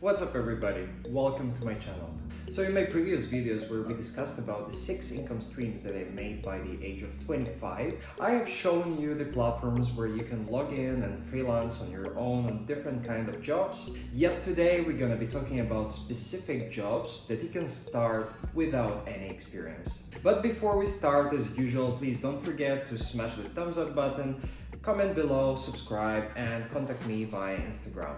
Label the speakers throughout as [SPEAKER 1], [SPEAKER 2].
[SPEAKER 1] What's up everybody, welcome to my channel. So in my previous videos where we discussed about the 6 income streams that I made by the age of 25, I have shown you the platforms where you can log in and freelance on your own on different kind of jobs. Yet today we're gonna be talking about specific jobs that you can start without any experience. But before we start, as usual, please don't forget to smash the thumbs up button, comment below, subscribe, and contact me via Instagram.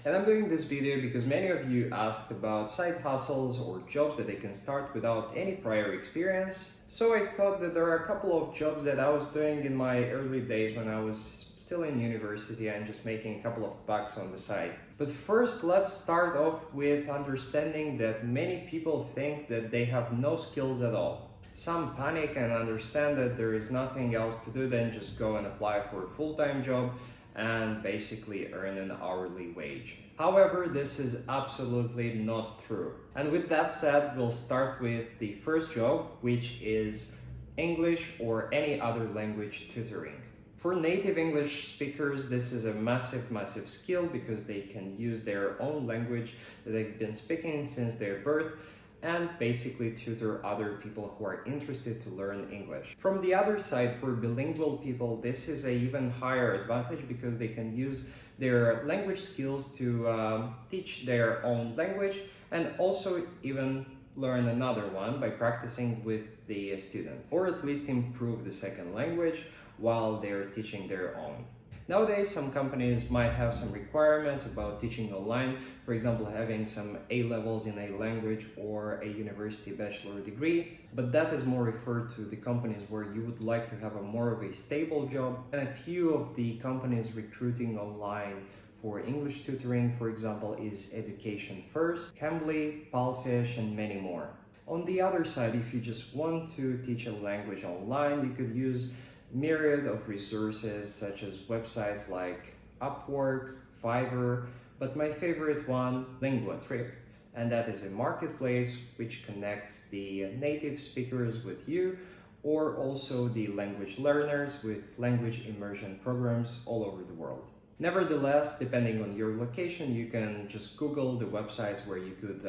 [SPEAKER 1] And I'm doing this video because many of you asked about side hustles or jobs that they can start without any prior experience. So I thought that there are a couple of jobs that I was doing in my early days when I was still in university and just making a couple of bucks on the side. But first, let's start off with understanding that many people think that they have no skills at all. Some panic and understand that there is nothing else to do than just go and apply for a full-time job and basically earn an hourly wage. However, this is absolutely not true. And with that said, we'll start with the first job, which is English or any other language tutoring. For native English speakers, this is a massive skill because they can use their own language that they've been speaking since their birth and basically tutor other people who are interested to learn English. From the other side, for bilingual people, this is an even higher advantage because they can use their language skills to teach their own language and also even learn another one by practicing with the student, or at least improve the second language while they're teaching their own. Nowadays, some companies might have some requirements about teaching online, for example, having some A-levels in a language or a university bachelor degree, but that is more referred to the companies where you would like to have a more of a stable job. And a few of the companies recruiting online for English tutoring, for example, is Education First, Cambly, Palfish, and many more. On the other side, if you just want to teach a language online, you could use myriad of resources such as websites like Upwork, Fiverr, but my favorite one, LinguaTrip, and that is a marketplace which connects the native speakers with you or also the language learners with language immersion programs all over the world. Nevertheless, depending on your location, you can just Google the websites where you could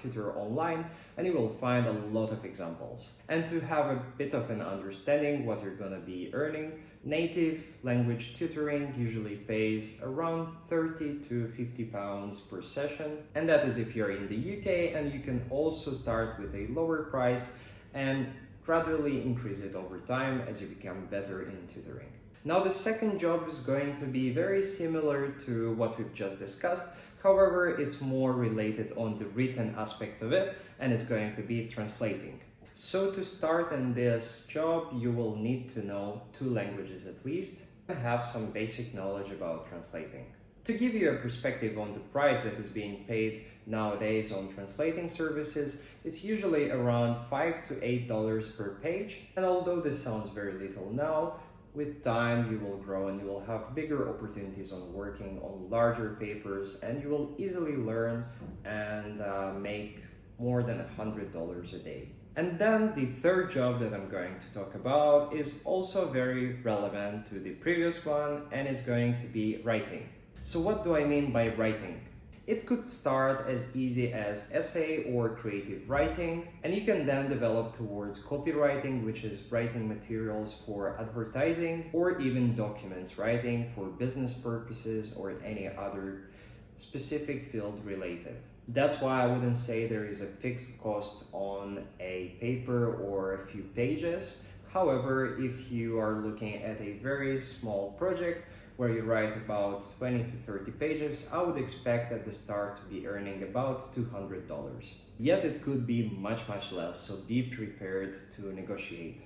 [SPEAKER 1] tutor online and you will find a lot of examples. And to have a bit of an understanding what you're gonna be earning, native language tutoring usually pays around 30 to 50 pounds per session. And that is if you're in the UK, and you can also start with a lower price and gradually increase it over time as you become better in tutoring. Now the second job is going to be very similar to what we've just discussed. However, it's more related on the written aspect of it, and it's going to be translating. So to start in this job, you will need to know 2 languages at least and have some basic knowledge about translating. To give you a perspective on the price that is being paid nowadays on translating services, it's usually around $5 to $8 per page. And although this sounds very little now, with time you will grow and you will have bigger opportunities on working on larger papers, and you will easily learn and make more than $100 a day. And then the third job that I'm going to talk about is also very relevant to the previous one and is going to be writing. So what do I mean by writing? It could start as easy as essay or creative writing, and you can then develop towards copywriting, which is writing materials for advertising, or even documents writing for business purposes or any other specific field related. That's why I wouldn't say there is a fixed cost on a paper or a few pages. However, if you are looking at a very small project where you write about 20 to 30 pages, I would expect at the start to be earning about $200. Yet it could be much less, so be prepared to negotiate.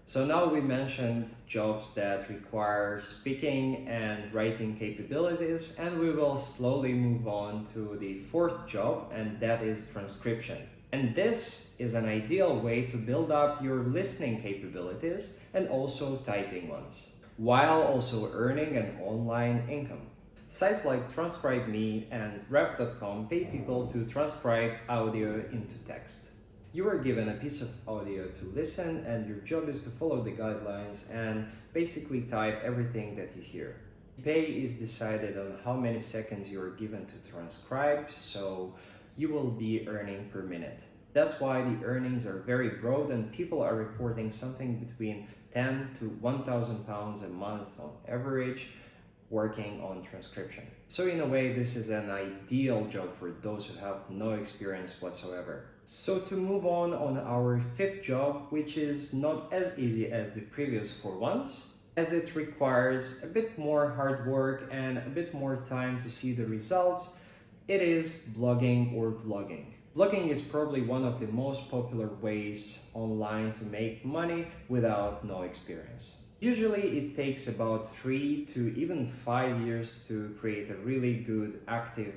[SPEAKER 1] So now we mentioned jobs that require speaking and writing capabilities, and we will slowly move on to the fourth job, and that is transcription. And this is an ideal way to build up your listening capabilities and also typing ones, while also earning an online income. Sites like TranscribeMe and Rap.com pay people to transcribe audio into text. You are given a piece of audio to listen, and your job is to follow the guidelines and basically type everything that you hear. Pay is decided on how many seconds you are given to transcribe, so you will be earning per minute. That's why the earnings are very broad, and people are reporting something between 10 to 1,000 pounds a month on average working on transcription. So in a way, this is an ideal job for those who have no experience whatsoever. So to move on our fifth job, which is not as easy as the previous four ones, as it requires a bit more hard work and a bit more time to see the results, it is blogging or vlogging. Blogging is probably one of the most popular ways online to make money without no experience. Usually it takes about 3 to even 5 years to create a really good active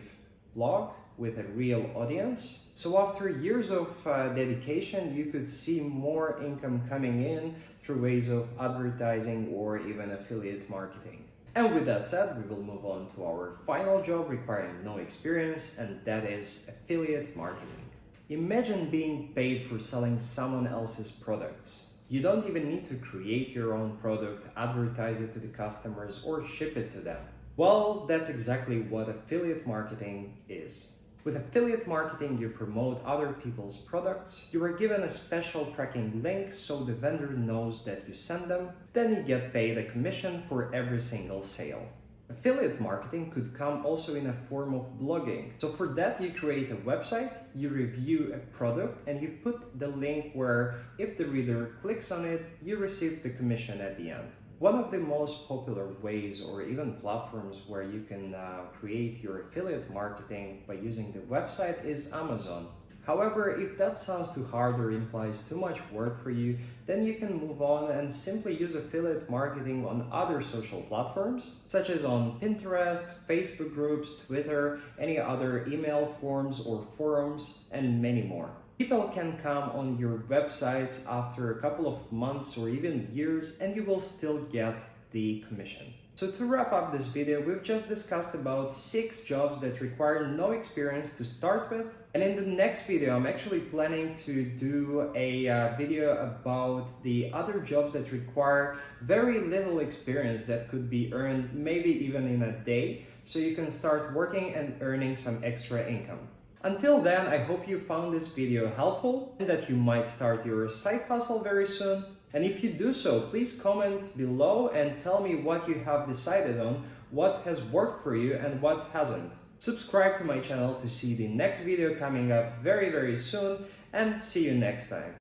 [SPEAKER 1] blog with a real audience. So after years of dedication, you could see more income coming in through ways of advertising or even affiliate marketing. And with that said, we will move on to our final job requiring no experience, and that is affiliate marketing. Imagine being paid for selling someone else's products. You don't even need to create your own product, advertise it to the customers, or ship it to them. Well, that's exactly what affiliate marketing is. With affiliate marketing, you promote other people's products, you are given a special tracking link so the vendor knows that you send them, then you get paid a commission for every single sale. Affiliate marketing could come also in a form of blogging. So for that, you create a website, you review a product, and you put the link where if the reader clicks on it, you receive the commission at the end. One of the most popular ways or even platforms where you can create your affiliate marketing by using the website is Amazon. However, if that sounds too hard or implies too much work for you, then you can move on and simply use affiliate marketing on other social platforms, such as on Pinterest, Facebook groups, Twitter, any other email forms or forums, and many more. People can come on your websites after a couple of months or even years, and you will still get the commission. So to wrap up this video, we've just discussed about 6 jobs that require no experience to start with. And in the next video, I'm actually planning to do a video about the other jobs that require very little experience that could be earned maybe even in a day, so you can start working and earning some extra income. Until then, I hope you found this video helpful and that you might start your side hustle very soon. And if you do so, please comment below and tell me what you have decided on, what has worked for you and what hasn't. Subscribe to my channel to see the next video coming up very soon, and see you next time.